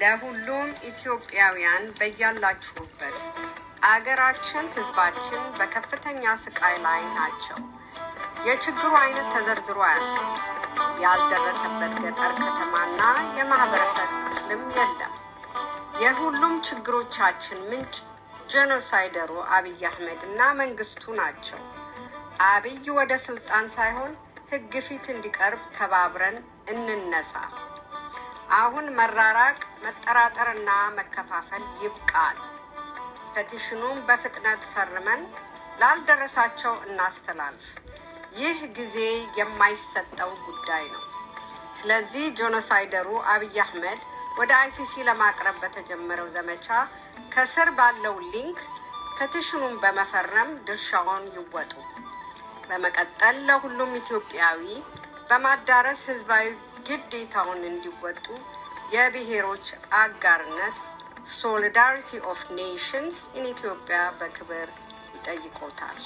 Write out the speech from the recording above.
ለሁሉም ኢትዮጵያውያን በያላችሁበት አገራችን ህዝባችን በከፍተኛ ስቃይ ላይ ናቸው። የችግሩ አይነት ተዘርዝሮ አያልቅም። ያልደረሰበት ገጠር ከተማና የማህበረሰብ ክፍልም የለም። የሁሉም ችግሮቻችን ምንጭ ጄኖሳይደሩ አብይ አህመድና መንግስቱ ናቸው። አብይ ወደ ስልጣን ሳይሆን ህግ ፊት እንዲቀርብ ተባብረን እንነሳ። አሁን መራራቅ፣ መጠራጠርና መከፋፈል ይብቃል። ፔቲሽኑን በፍጥነት ፈርመን ላልደረሳቸው እናስተላልፍ። ይህ ጊዜ የማይሰጠው ጉዳይ ነው። ስለዚህ ጄኖሳይደሩ አብይ አህመድ ወደ አይሲሲ ለማቅረብ በተጀመረው ዘመቻ ከስር ባለው ሊንክ ፔቲሽኑን በመፈረም ድርሻውን ይወጡ። በመቀጠል ለሁሉም ኢትዮጵያዊ በማዳረስ ህዝባዊ ግዴታውን እንዲወጡ የብሔሮች አጋርነት ሶሊዳሪቲ ኦፍ ኔሽንስ ኢን ኢትዮጵያ በክብር ይጠይቆታል።